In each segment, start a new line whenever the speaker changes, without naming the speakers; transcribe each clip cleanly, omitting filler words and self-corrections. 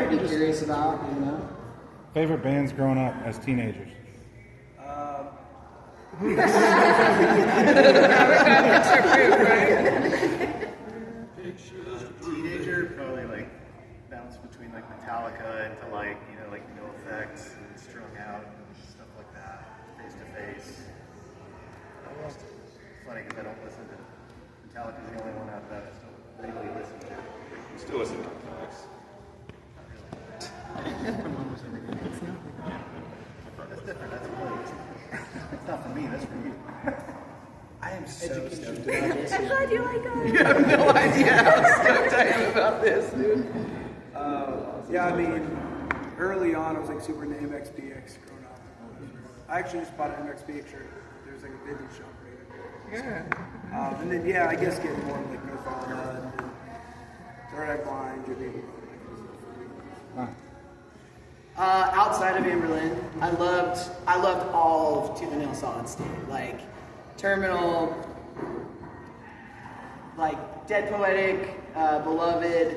might be curious about, you know?
Favorite bands growing up as teenagers?
Teenager, probably like bounce between like Metallica and to like, you know, like No Effects and Strung Out and stuff like that. Face to Face. It's funny because I don't listen to Metallica's the only one out of that I still really listen to.
You still listen to Effects.
That's different. That's a playlist. It's not for me. That's for you.
I am so stoked about this.
I'm glad you like us.
You have no idea how stoked I am about this, dude.
Yeah, I mean, early on, I was like super into MXPX growing up. I actually just bought an MXPX shirt. There's like a vintage shop right there. Yeah. And then, yeah, I guess getting more like Nirvana and Third Eye Blind, Jimmy.
Outside of Anberlin, I loved all of Tooth and Nail Solid State, like Terminal, like Dead Poetic, Beloved,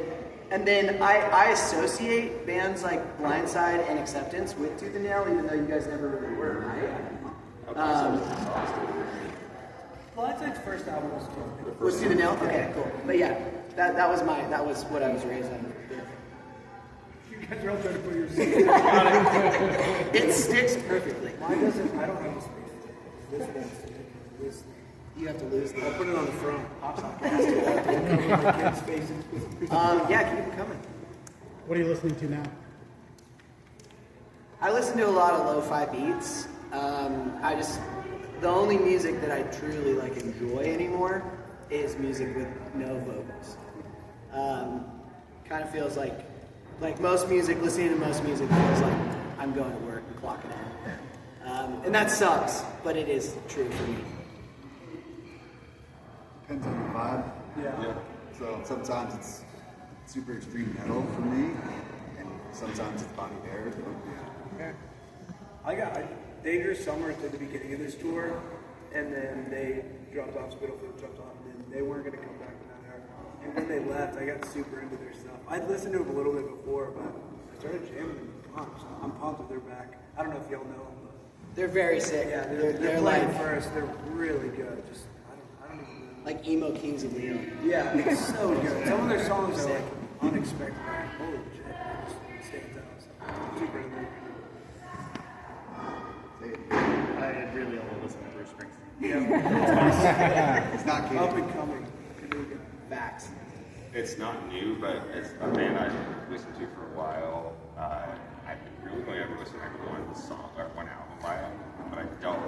and then I associate bands like Blindside and Acceptance with Tooth and Nail, even though you guys never really were, right?
Blindside's first album was Tooth.
Was Tooth and Nail? Okay, cool. But yeah, that was what I was raised on.
You guys are all trying to put your
It sticks perfectly.
Mine doesn't, I don't have a space. This one's this.
You have to lose
I'll put it on the front.
Yeah, keep it coming.
What are you listening to now?
I listen to a lot of lo-fi beats. The only music that I truly like enjoy anymore is music with no vocals. Kind of feels like most music, listening to most music feels like I'm going to work and clocking in. And that sucks, but it is true for me.
Depends on the vibe.
Yeah.
So sometimes it's super extreme metal for me, and sometimes it's Bon Iver.
Yeah. I got Dangerous Summer at the beginning of this tour, and then they dropped off, Spitalfield jumped off, and then they weren't going to come back from that era. And when they left, I got super into their stuff. I'd listened to them a little bit before, but I started jamming them. I'm pumped that they're back. I don't know if y'all know them, but
They're very sick.
yeah,
they're
playing
like
first. They're really good. Just I don't even know.
like emo kings of Leon.
Yeah, it's so good. Some of their songs are like unexpected. Like, holy shit, it just stands out. So, super into them.
I really only listen to Bruce Springsteen.
Yeah,
It's not
up
kidding.
and coming.
Facts.
It's not new, but it's a band I've listened to for a while. I've really only ever listened to one song or one album by him, but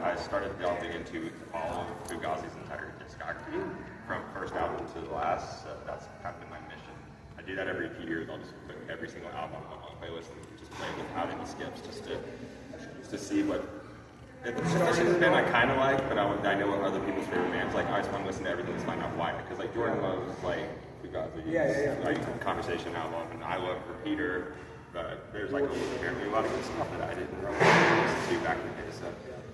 I started delving into all of Fugazi's entire discography from first album to the last. So that's kind of been my mission. I do that every few years. I'll just put every single album on my playlist and just play it without any skips, just to see what. It's a band I kind of like, but I know what other people's favorite bands like. I just want to listen to everything to find out why. Because like Jordan loves like Fugazi, like Conversation album, and I love Repeater. But there's like apparently a lot of good stuff that I didn't really listen to back in the day. So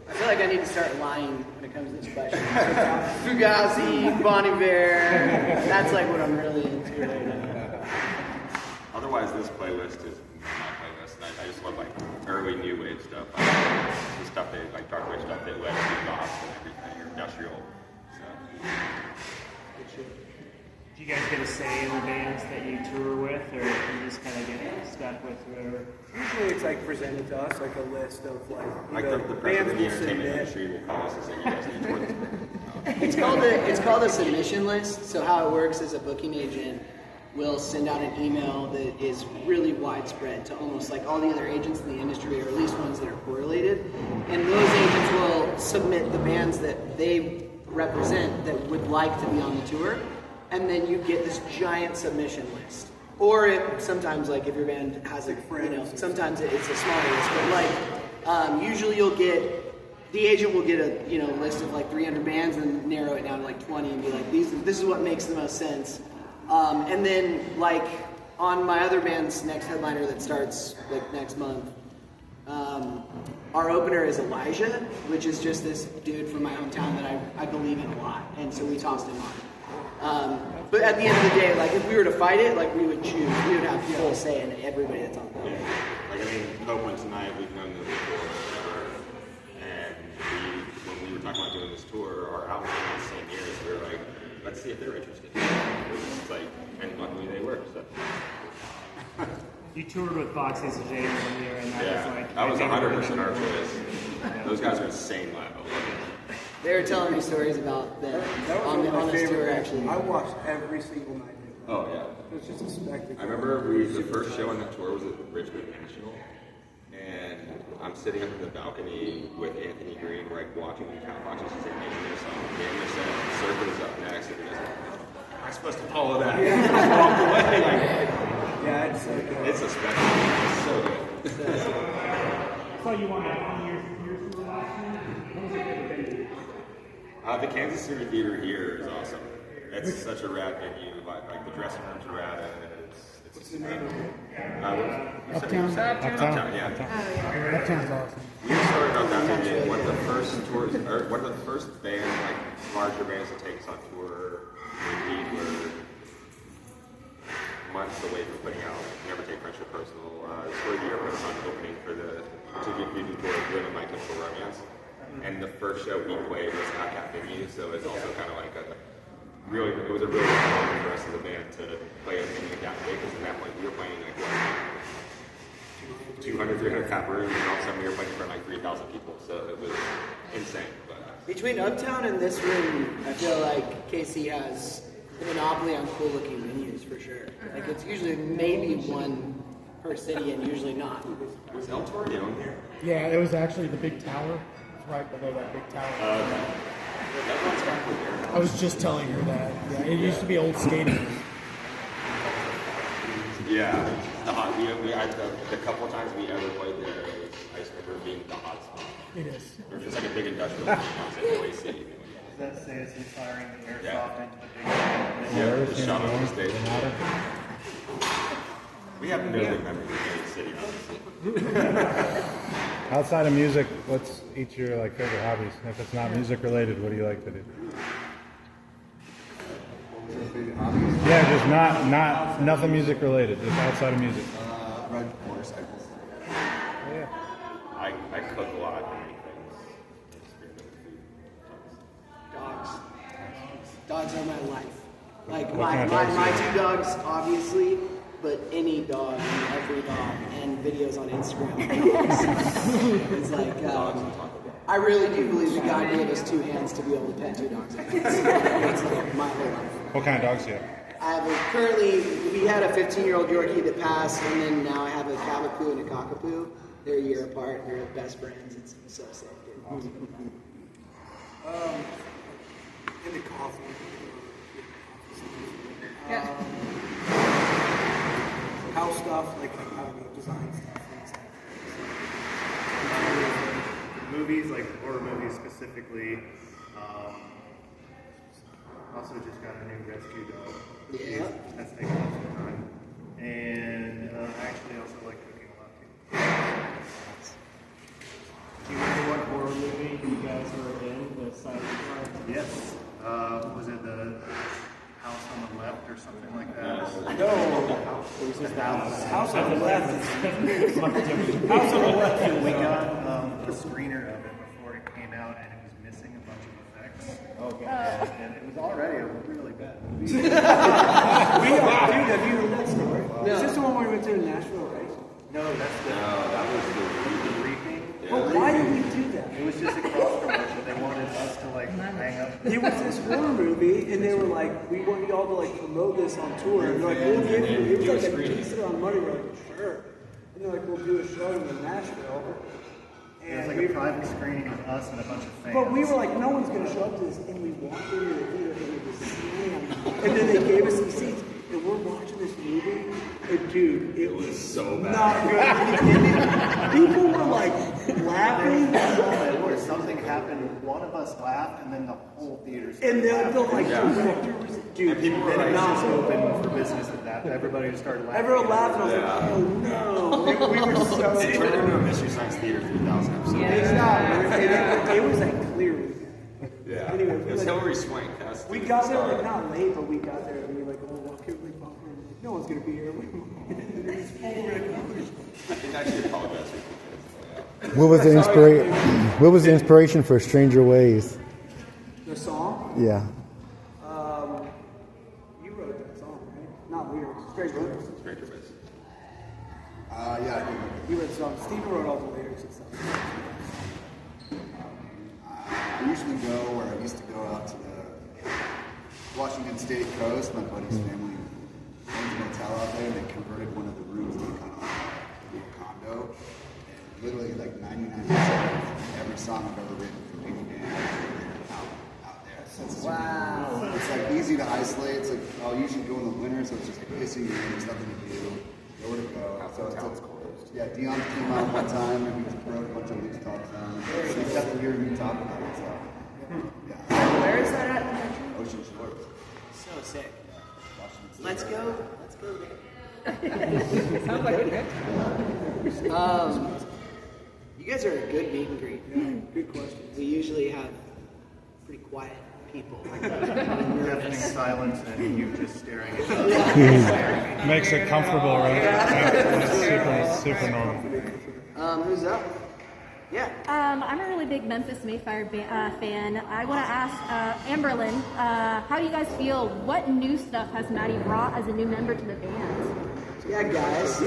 I feel like I need to start lying when it comes to this question. Fugazi, Bon Iver, that's like what I'm really into right now.
otherwise, this playlist is my playlist. And I just love like early new wave stuff. The stuff that like dark wave stuff that led to goth and everything, or industrial. So.
Do you guys get a say in the bands that you tour with, or you just kind of get stuck with whoever?
Usually it's like presented to us, like a list of like,
Like
the
the
bands
president of the
will
entertainment
submit.
industry will call us and say, you guys need to tour this band.
It's called a submission list. So how it works is a booking agent will send out an email that is really widespread to almost like all the other agents in the industry, or at least ones that are correlated. And those agents will submit the bands that they represent that would like to be on the tour. And then you get this giant submission list. Or sometimes, like if your band has a, sometimes it's a smaller list. But like usually you'll get, the agent will get a list of like 300 bands and narrow it down to like 20 and be like, this is what makes the most sense. And then like on my other band's next headliner that starts like next month, our opener is Elijah, which is just this dude from my hometown that I believe in a lot. And so we tossed him on. But at the end of the day, like if we were to fight it, like we would choose. We would have full say in everybody that's on the board.
Like, I mean, Copeland tonight, we've known them before, whatever. And when we were talking about doing this tour, our outlook was the same year, so we were like, let's see if they're interested. It was just like, and luckily they were, so.
You toured with Foxy's and James one year, and that was like...
That was 100% our choice. Those guys are insane live.
They were telling me stories about them
That was
on
one of my
this tour,
favorite.
actually.
I watched every single night.
Oh, yeah.
It was just a spectacle.
I remember the first show on that tour was at Richmond National, and I'm sitting up in the balcony with Anthony Green, like watching the Count Foxes just like making their song. Damn, said Circle is up next, and he goes, "Am I supposed to follow that?" Walk away, like,
Yeah, it's so good.
it's a spectacle. It's so good.
I saw you on that on your tour last year. What was your favorite venue?
The Kansas City Theater here is awesome. It's such a rad venue. Like the dressing rooms are rad, and it's
the name of it?
Uptown?
Uptown, yeah.
That sounds awesome.
We started out that venue. One of the first tours, or one of the first bands, like larger bands to take us on tour. We were months away from putting out Never Take Friendship Personal. For the year, we was on opening for the To Get Beauty tour, Women My Chemical Romance. And the first show we played was at that venue, so it's also kind of like it was a really good moment for us as a band to play a venue at that big, because at that point we were playing like what, 200, 300 cap rooms, and all of a sudden we were playing for like 3,000 people, so it was insane. But
Between Uptown and this room, I feel like KC has the monopoly on cool looking venues for sure. Like it's usually maybe one per city and usually not.
was El Toro down here?
Yeah, it was actually the big tower. It's right below that big tower.
That one's got cool there.
I was just telling her that. Yeah, it used to be old skating.
Yeah, the hot. The couple of times we ever played there, I just remember being the hot spot.
It is.
It was just like a big industrial OAC.
Does that say it's firing the airsoft
Yeah.
into the big
Yeah, it was shot on the stage. We have no memory of any city, honestly.
Outside of music, what's each of your like favorite hobbies? If it's not music related, what do you like to do?
Favorite hobbies?
Yeah, just not nothing music related, just outside of music.
Ride motorcycles.
Yeah.
I cook a lot of things. Just really good food.
Dogs. Dogs are my life. Like
What
my,
kind of
my,
dogs
my
do you
two dogs, obviously, but any dog and every dog and videos on Instagram. It's like I really do believe that God gave us two hands to be able to pet two dogs. It's like my whole life.
What kind of dogs do you have?
I have we had a 15-year-old Yorkie that passed, and then now I have a Cavapoo and a Cockapoo. They're a year apart. They're best friends. It's so sick.
Into coffee. House stuff, like I don't know, design stuff. Things like
movies, like horror movies specifically. Also just got a new rescue dog.
Yeah.
That's taking lots of time. And I actually also like cooking a lot too.
Do you remember what horror movie you guys were in? The Silent Part?
Yes. Was it the House on the Left or something like that?
No.
It was just House.
House on the left.
House on the Left. We got the screener of it before it came out, and it was missing a bunch of effects.
Okay.
And it was already a really bad movie.
Dude, have you heard that story?
No.
Is this the one where we went to Nashville, right?
No, that was the Reaping.
Well, why did we do that?
It was just a cross promotion. They wanted us to like hang up.
It was this horror movie, and they were like, "We want y'all to like promote this on tour." And they're like, "We'll give you." It was like a decent amount of money. We're like, "Sure." And they're like, "We'll do a show in Nashville."
It was like a private screening of us and a bunch of fans.
But we were like, "No one's gonna show up to this," and we walked into the theater and it was slammed. And then they gave us some seats, and we're watching this movie. And dude, it was
so bad.
not good. People were like laughing.
Where something happened, one of us laughed, and then the whole theater
And
started
they're
laughing.
like, directors, dude,
And people were like,
not
not open for business at that. Everybody just started laughing.
Everyone laughed, and I was like, oh no. We were so
It turned into a Mystery Science Theater 3000 episode.
It's not. It was like clearly.
Yeah.
Anyway,
It was Hillary Swank.
we got there like not late, but we got there and we No one's gonna be here.
I think I should apologize.
What was the inspiration for Stranger Ways?
The song?
Yeah.
You wrote that song, right? Not we wrote Stranger Ways.
Stranger Ways.
Yeah, I think
You wrote the song. Steven wrote all the lyrics and stuff.
I usually go, or I used to go out to the Washington State coast. My buddy's family owns a motel out there. They converted one of the rooms into kind of like a condo. And literally like 99% of every song I've ever written for any band is out there. So it's wow. It's like easy to isolate. It's like I'll usually go in the winter, so it's just like pissing you. There's nothing to do. Nowhere to go. So it's yeah, Dion came out one time and we just wrote a bunch of loose talk songs. So he's got to hear me talk about it. So, yeah.
Where is that at in the country?
Ocean Shores.
So sick.
Washington State.
Let's go there.
Sounds like it.
You guys are a good meet and greet.
Yeah, good question.
We usually have pretty quiet people.
Deafening silence and you just staring at us.
Makes it comfortable, right? Yeah. Super normal.
Who's up? Yeah.
I'm a really big Memphis Mayfire fan. I want to ask Anberlin, how do you guys feel? What new stuff has Maddie brought as a new member to the band?
Yeah, guys.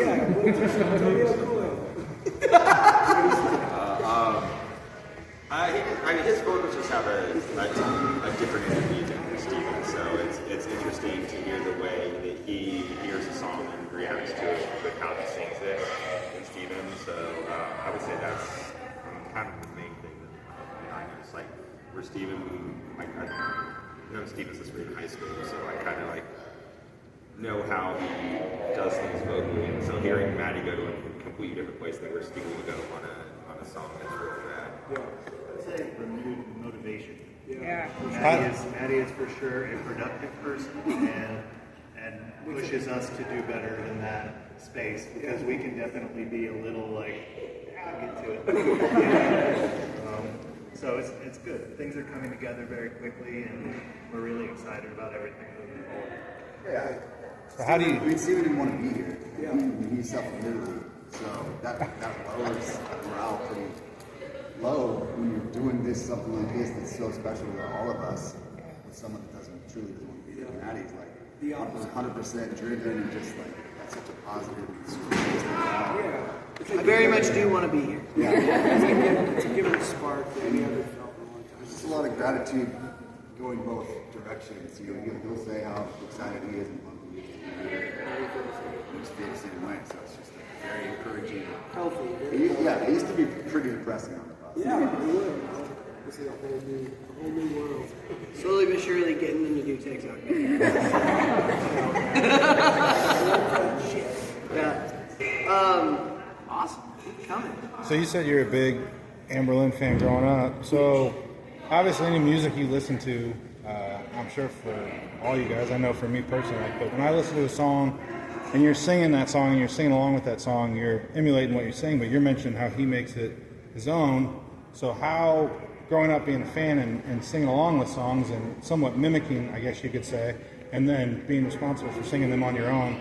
His vocals just have a different energy than Steven, so it's interesting to hear the way that he hears a song and reacts to it with how he sings it in Steven. So I would say that's kind of the main thing that I noticed. Like where Steven, I know Steven since we were in high school, so I kind of like know how he does things vocally, and so hearing Maddie go to a completely different place than where Steven would go on a song is really rad.
Yeah.
I'd say renewed motivation.
Yeah.
Maddie is for sure a productive person and pushes us to do better in that space because we can definitely be a little like, I'll get to it. So it's good. Things are coming together very quickly and we're really excited about everything moving forward.
Yeah.
So how do you?
I mean, Steven didn't want to be here. Yeah. He suffered literally. So that lowers morale pretty low when you're doing something like this that's so special to all of us with someone that truly doesn't want to be there. Maddie's like 100% driven and just like that's such a positive and super
I very much do want to be here.
Yeah.
To give it a spark that we haven't felt in a long time.
There's just a lot of gratitude going both directions. You know, he'll say how excited he is and pumped he is to be here. You just feel the same way. So it's just like very encouraging.
Healthy.
It used to be pretty depressing on the bus.
Yeah, it would. This is a whole new world.
Slowly but surely getting them to do takes out. Yeah. Awesome. Keep coming.
So you said you're a big Anberlin fan growing up. So obviously any music you listen to, I'm sure for all you guys, I know for me personally, but when I listen to a song and you're singing that song and you're singing along with that song, you're emulating what you're saying, but you're mentioning how he makes it his own. So how, growing up being a fan and singing along with songs and somewhat mimicking, I guess you could say, and then being responsible for singing them on your own,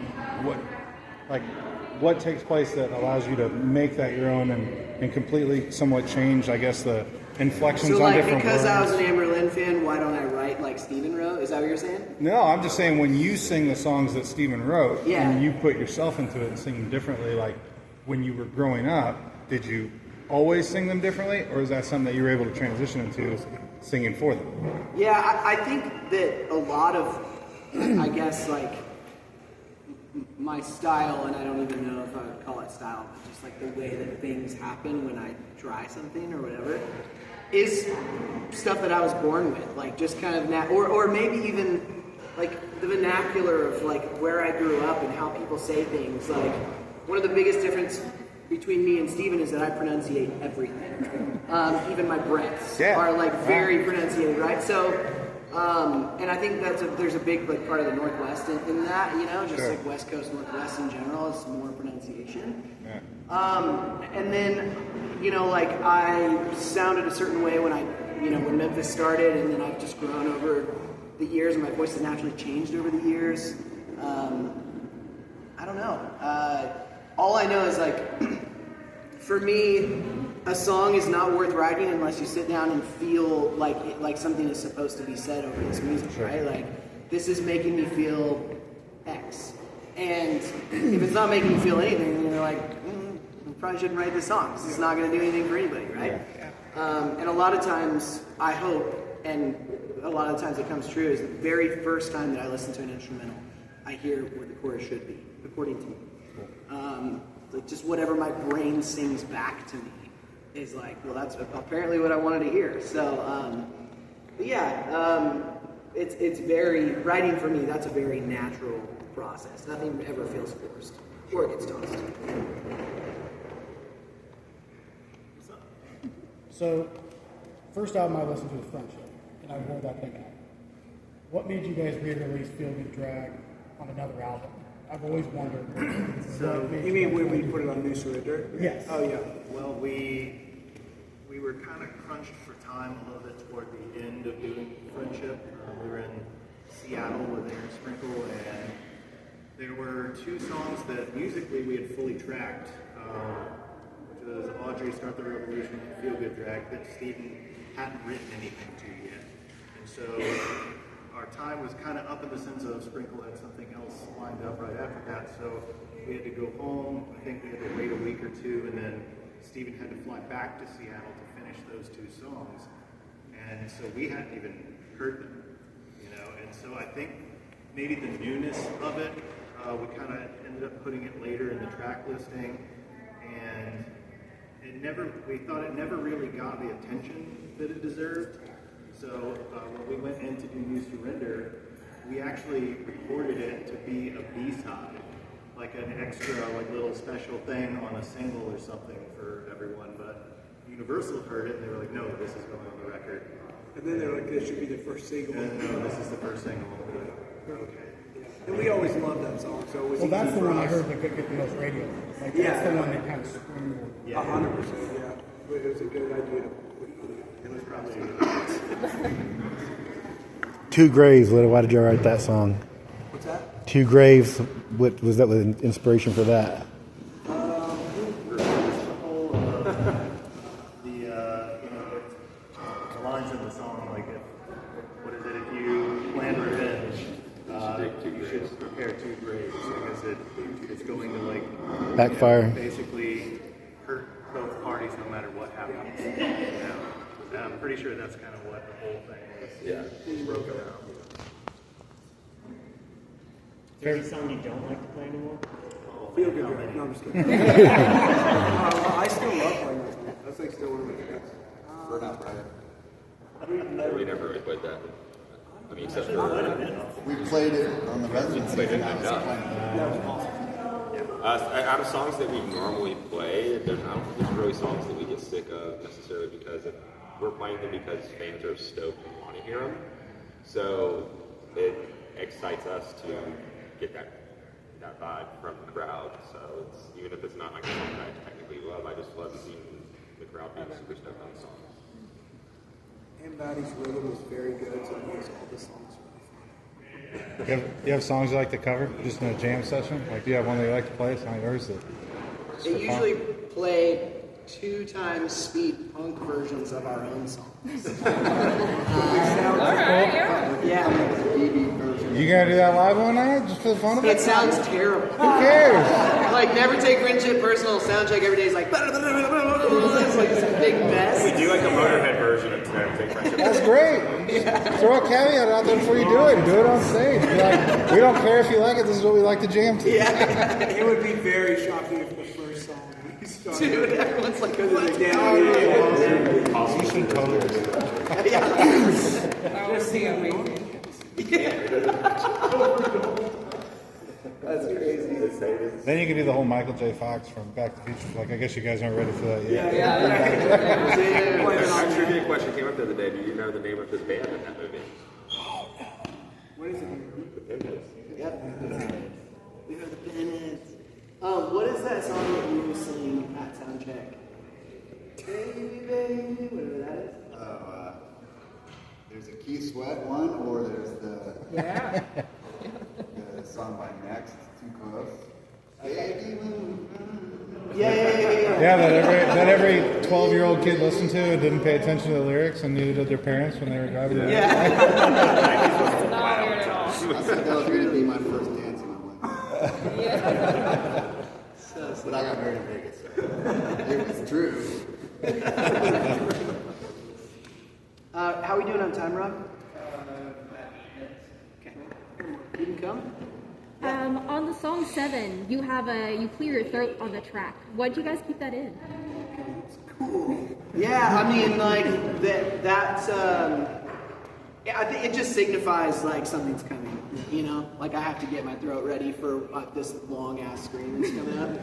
what takes place that allows you to make that your own and completely somewhat change, I guess, the inflections
So
on
like
different
because
words?
I was an Anberlin fan, why don't I write like Steven wrote? Is that what you're saying?
No, I'm just saying when you sing the songs that Steven wrote
Yeah.
and you put yourself into it and sing them differently, like when you were growing up, did you always sing them differently, or is that something that you were able to transition into singing for them?
Yeah, I think that a lot of, I guess, like, my style, and I don't even know if I would call it style, but just like the way that things happen when I try something or whatever, is stuff that I was born with, like just kind of, or maybe even like the vernacular of like where I grew up and how people say things. Like one of the biggest difference between me and Steven is that I pronunciate everything. Even my breaths are like very pronunciated, right? So, and I think there's a big like part of the Northwest in that, you know, just like West Coast, Northwest in general is more pronunciation. And then, you know, like I sounded a certain way when Memphis started, and then I've just grown over the years, and my voice has naturally changed over the years. I don't know. All I know is like, for me, a song is not worth writing unless you sit down and feel like something is supposed to be said over this music, right? Like, this is making me feel X. And if it's not making you feel anything, then you're like, you probably shouldn't write this song. This is not going to do anything for anybody, right? And a lot of times, I hope, and a lot of times it comes true, is the very first time that I listen to an instrumental, I hear what the chorus should be, according to me. Like just whatever my brain sings back to me is like, well, that's apparently what I wanted to hear. So, it's very, writing for me, that's a very natural process. Nothing ever feels forced, or it gets tossed.
So, first album I listened to was Friendship, and I wore that thing out. What made you guys re-release Feel Good Drag on another album? I've always wondered.
So, you mean when we put it on New Surrender?
Yes.
Oh, yeah.
Well, we were kind of crunched for time a little bit toward the end of doing Friendship. We were in Seattle with Aaron Sprinkle, and there were two songs that musically we had fully tracked, which was Audrey, Start the Revolution, and Feel Good Drag, that Steven hadn't written anything to yet. And so our time was kind of up in the sense of Sprinkle had something else lined up right after that, so we had to go home. I think we had to wait a week or two, and then Steven had to fly back to Seattle to finish those two songs. And so we hadn't even heard them, and so I think maybe the newness of it, we kind of ended up putting it later in the track listing, and we thought it never really got the attention that it deserved. So when we went in to do New Surrender, we actually recorded it to be a B-side, like an extra, little special thing on a single or something for everyone. But Universal heard it and they were like, no, this is going on the record.
And then they're like, this should be the first single.
And no, this is the first single. Okay.
And we always loved that song, so it was
Well, that's
easy
the
for
one I
us.
heard that could get the most radio. Like,
Yeah.
that's the one that kind of screamed.
100%, yeah. But it was a good idea to put it on.
It was probably
Two Graves. Why did you write that song?
What's that?
Two Graves. What was that? The inspiration for that?
the lines in the song, like, what is it, if you plan revenge, you should prepare two graves, because it's going to,
Backfire.
basically hurt both parties no matter what happens. And I'm pretty sure that's kind of what the whole thing was broken out.
Is there any song you don't like to play anymore?
Feel Good Drag. No, I'm just kidding. I still love playing that song. That's still one of my favorites.
Burn Out Brian.
We never really played that. I mean, except for
We played it on the residency.
played it
and I was
enough.
playing it.
That was awesome.
Out of songs that we normally play, I don't think there's really songs that we get sick of necessarily, because we're playing them because fans are stoked and want to hear them. So it excites us to get that vibe from the crowd. So even if it's not like a song that I technically love, I just love seeing the crowd being super stoked on the song.
And Maddie's rhythm is very good, so it makes all the songs really fun.
You have songs you like to cover, just in a jam session? Like, do you have one that you like to play? Something yours that?
They usually play 2 times speed punk versions of our own songs. Yeah.
You gonna do that live one night, just for the fun of
It
it?
sounds terrible.
Who cares?
Like, never take Friendship personal. Soundcheck every day is like, it's like this big mess.
We do like a Motorhead version of Never Take Friendship.
That's great. Throw a caveat out there before you do it. Do it on stage. Be like, we don't care if you like it. This is what we like to jam to.
Yeah.
It would be very shocking if the first song we started.
Dude, everyone's like,
What?
what?
You should totally do that.
Just singing.
That's crazy.
Then you can do the whole Michael J. Fox from Back to the Future. Like, I guess you guys aren't ready for that yet.
Our trivia question came up the other day. Do you know the name of his band in that movie?
What is it?
The Pinheads.
Yep. We are the Bennetts. What is that song that you sing at Soundcheck? Baby, baby, whatever that is.
There's a Keith Sweat one, or there's the song by Next, Too Close.
Yeah, that every 12-year-old kid listened to and didn't pay attention to the lyrics and neither did their parents when they were driving.
Yeah.
I said that was going to be my first dance in my life. But I got married in Vegas. So it was true.
How are we doing on time, Rob? Okay. You can come.
On the song 7, you clear your throat on the track. Why'd you guys keep that in?
Yeah, I mean, like that's. Yeah, I think it just signifies like something's coming. You know, like I have to get my throat ready for this long ass scream that's coming up.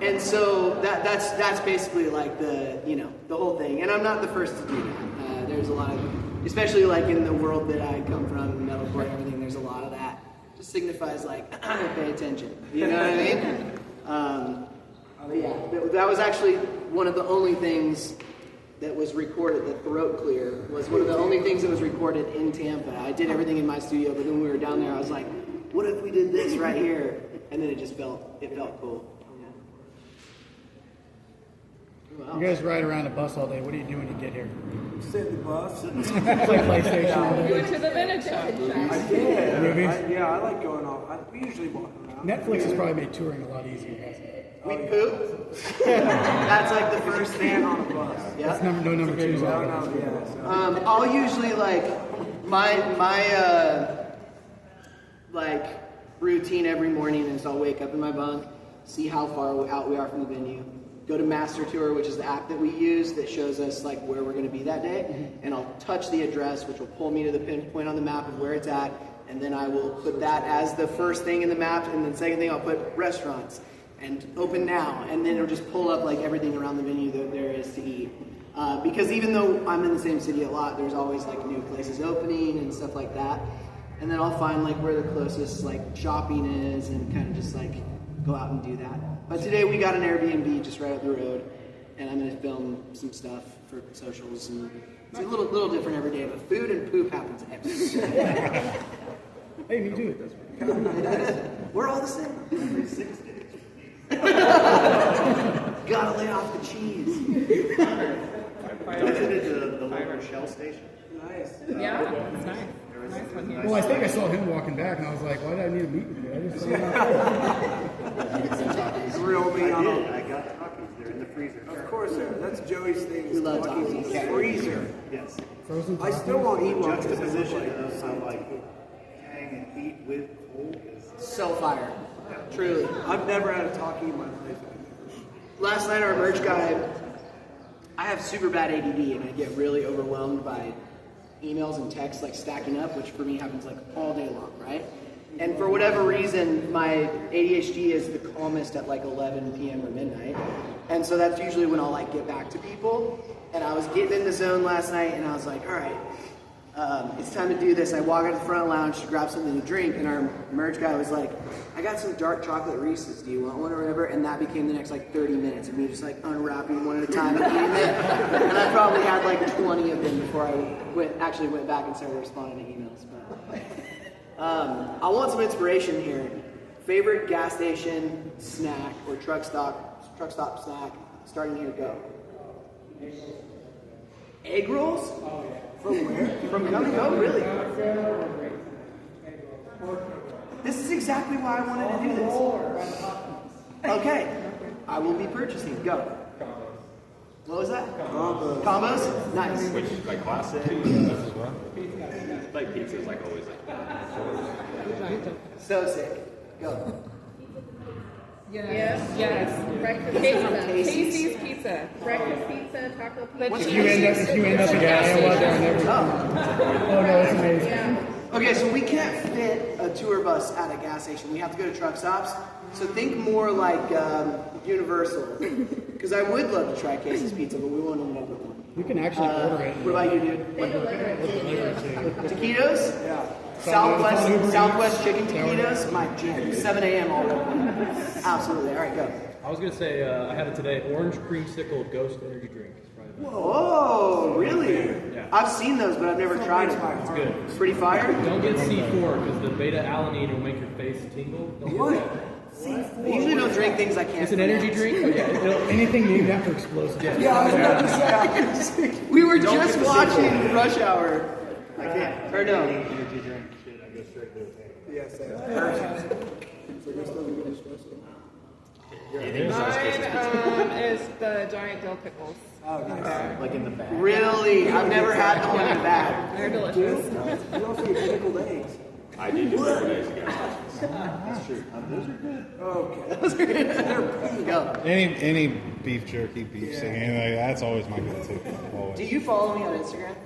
And so that's basically like the whole thing. And I'm not the first to do that. There's a lot of, especially like in the world that I come from, metalcore and everything. There's a lot of that. Just signifies like pay attention. You know what I mean? But yeah, that was actually one of the only things that was recorded. The throat clear was one of the only things that was recorded in Tampa. I did everything in my studio, but then when we were down there, I was like, what if we did this right here? And then it felt cool.
You guys ride around the bus all day. What do you do when you get here?
Sit in the bus.
Play PlayStation all day.
Went to the vintage
I did.
Movies?
I like going off. We usually walk around.
Netflix has probably made touring a lot easier, hasn't it?
We poop. That's like the first thing
on a bus.
Yeah.
That's number two.
I'll usually like my like routine every morning is I'll wake up in my bunk, see how far out we are from the venue, go to Master Tour, which is the app that we use that shows us like where we're going to be that day, and I'll touch the address, which will pull me to the pinpoint on the map of where it's at, and then I will put that as the first thing in the map, and then second thing I'll put restaurants and open now, and then it'll just pull up like everything around the venue that there is to eat. Because even though I'm in the same city a lot, there's always like new places opening and stuff like that. And then I'll find like where the closest like shopping is and kind of just like go out and do that. But today we got an Airbnb just right up the road, and I'm gonna film some stuff for socials, and it's a little different every day, but food and poop happens every day.
Hey, me too.
We're all the same. Every 6 days. Gotta lay off the cheese.
I visited the local Shell station.
Nice.
Yeah, it's nice. Nice one here.
Well, I think I saw him walking back, and I was like, why did I need to meet with you? I just saw him
Grill me on a...
I got Takis. They're in the freezer.
Of course, that's Joey's thing.
We love
Takis in the freezer.
Yes.
frozen.
I still won't eat one.
Juxtaposition of some like tang and heat with cold is
So fire. Truly.
I've never had a Taki in my life.
Last night our merch guy, I have super bad ADD and I get really overwhelmed by emails and texts like stacking up, which for me happens like all day long, right? And for whatever reason, my ADHD is the calmest at like 11 p.m. or midnight. And so that's usually when I'll like get back to people. And I was getting in the zone last night and I was like, all right, it's time to do this. I walk out to the front lounge to grab something to drink, and our merch guy was like, I got some dark chocolate Reese's. Do you want one or whatever? And that became the next like 30 minutes of me just like unwrapping one at a time and eating it. And I probably had like 20 of them before I went back and started responding to emails. But I want some inspiration here. Favorite gas station snack or truck stop snack? Starting here, go. Egg rolls? From where? From Come and Go, really? This is exactly why I wanted to do this. Okay, I will be purchasing. Go. What was that?
Combos.
Combos? Nice.
Which is like classic. Like pizza's like always like.
So sick. Go.
Yes. Breakfast
Pizza.
pizza. Casey's Pizza. Breakfast pizza, taco pizza.
If you end up in Iowa, there never. Oh no, it's amazing.
Yeah.
Okay, so we can't fit a tour bus at a gas station. We have to go to truck stops. So think more like Universal. Because I would love to try Casey's Pizza, but we won't end up with one.
You can actually order it.
What about you, dude?
They deliver it to you.
Taquitos?
Yeah.
Southwest chicken taquitos, my jam. 7 a.m. all open. Absolutely. All right, go.
I was gonna say I had it today. Orange creamsicle ghost energy drink. It's probably
Oh, really? I've seen those, but I've never tried them.
It's good.
It's pretty fire.
Don't get C4 because the beta alanine will make your face tingle. Don't get that.
I usually don't drink things I can't.
It's an energy drink, but yeah,
Anything named after explosives.
Yeah, I was about to say.
We were just watching Rush Hour. I can't. Or no.
Energy drink shit, I go straight to the tank.
Yes,
Mine is the giant dill pickles.
Oh, nice.
Like in the back.
Really? I've never had the one in the back.
They're delicious.
You also get pickled eggs.
I did do that days ago.
That's true.
Okay.
Go.
Any beef jerky, beef singing, like, that's always my go-to. Always.
Do you follow me on Instagram?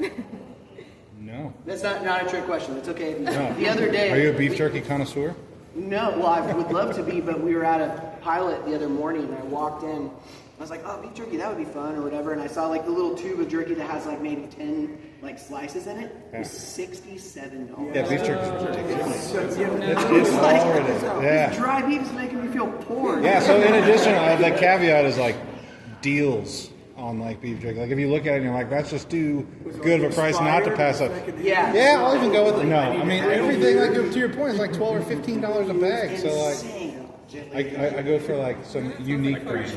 No.
That's not a trick question. It's okay. If you,
No.
The other day.
Are you a beef jerky connoisseur?
No. Well, I would love to be, but we were at a pilot the other morning, and I walked in. I was like, oh, beef jerky, that would be fun, or whatever. And I saw like the little tube of jerky that has like maybe 10 like slices in it. It was $67.
Yeah, beef jerky is ridiculous. It's
like,
all ridiculous. Yeah.
Dry beef is making me feel poor.
Yeah, so in addition, the caveat is like deals on like beef jerky. Like if you look at it and you're like, that's just too good of a price not to pass up.
Yeah.
Yeah, I'll even go with it. No, I mean everything like to your point is like $12 or $15 a bag. So like I go for like some unique brands.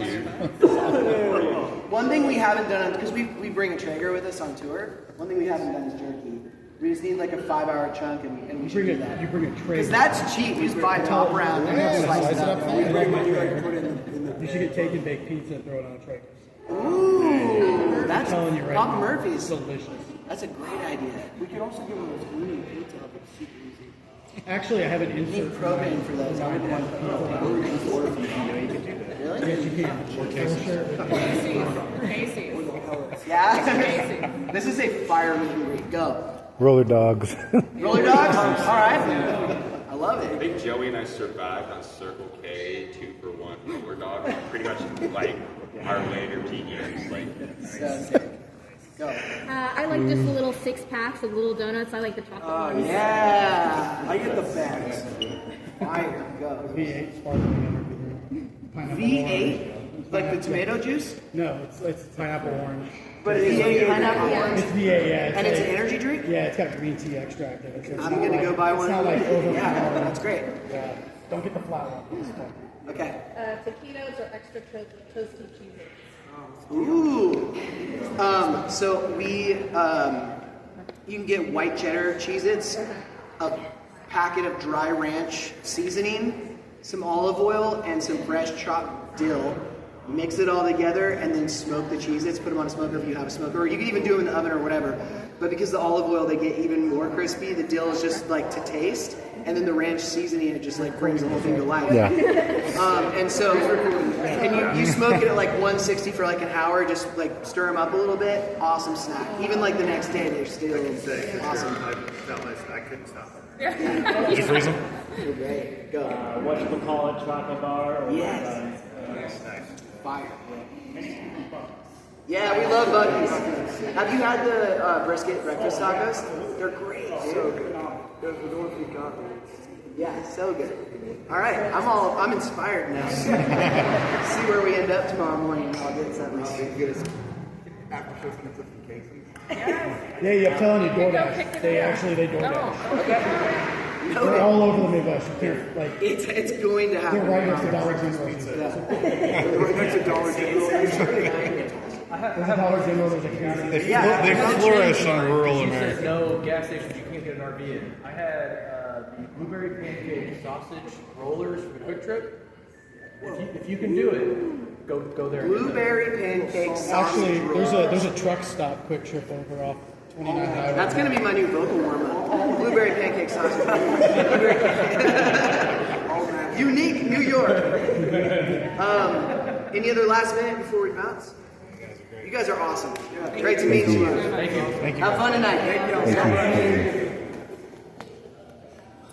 One thing we haven't done, because we bring a Traeger with us on tour. One thing we haven't done is jerky. We just need like a 5-hour chunk, and we should do that.
You bring a Traeger.
Because that's cheap. You just buy a top round and slice it up.
You should get take and bake pizza and throw it on a Traeger.
Ooh, that's
telling you right
Papa
now,
Murphy's.
delicious.
That's a great idea.
We could also give them those gluten pizza, but it's super easy.
Actually, I have an
You need
insert.
propane for those. I would want Really?
Yes, you can.
Casey's.
Yeah. This is a fire meet and greet. Go.
Roller dogs.
Roller dogs. All right. I love
I
it.
think Joey and I survived on Circle K 2-for-1 roller dog. Pretty much like our later teen years. Like,
So sick. Go.
I like just the little 6-packs of little donuts. I like the chocolate ones.
Yeah.
I get the bags.
Fire. Go.
V8 sparkling energy. Pineapple
V8?
orange.
Like the tomato juice?
No, it's pineapple orange.
But it's V8 pineapple orange.
It's V8, yeah.
And it's an energy drink?
Yeah, it's got green tea extract in it. So
I'm gonna go buy one.
It's not like overpowering.
Yeah, that's great.
Yeah. Don't get the flat one.
Okay.
Taquitos or extra toasty cheeses.
Ooh. So we, you can get white cheddar Cheez-Its, a packet of dry ranch seasoning, some olive oil, and some fresh chopped dill. Mix it all together and then smoke the Cheez-Its. Put them on a smoker if you have a smoker, or you can even do them in the oven or whatever. But because the olive oil, they get even more crispy. The dill is just like to taste, and then the ranch seasoning, it just like brings the whole thing to life.
Yeah.
And so, and you smoke it at like 160 for like an hour. Just like stir them up a little bit. Awesome snack. Even like the next day, they're still awesome.
I couldn't stop.
Did you freeze them?
Great. Go.
Whatchamacallit chocolate bar? Or
Yes.
Nice.
Fire. Yeah, we love Buc-ee's. Have you had the brisket breakfast tacos? They're great.
So good. The ones we got.
Yeah, so good. All right, I'm inspired now. See where we end up tomorrow morning. I'll get something.
After shows pizza from Casey's.
Yeah, I'm telling you, DoorDash. They DoorDash.
Okay.
They're all over the Midwest. You can't, like,
It's going to happen.
they're right next to Dollar General.
Right next to Dollar General.
There's a Dollar General, there's a community.
They flourish on rural
She
America.
said no gas stations you can't get an RV in. I had the blueberry pancake sausage rollers from Quick Trip. If you can do it, go there.
Blueberry pancake sausage
Actually,
roll.
there's a truck stop Quick Trip over off 29 Highway.
That's going to be my new vocal warm-up. Blueberry pancake sausage. Unique New York. Any other last minute before we bounce? You guys are awesome. Great to meet you.
Thank you.
Thank you.
Have fun tonight.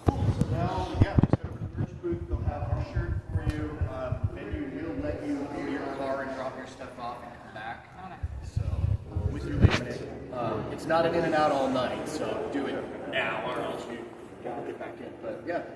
So now, yeah, just head over to the merch booth. They'll have our shirt for you. Venue will let you go to your car and drop your stuff off and come back. So, with your limit, it's not an in and out all night. So do it now, or else you gotta get back in. But yeah.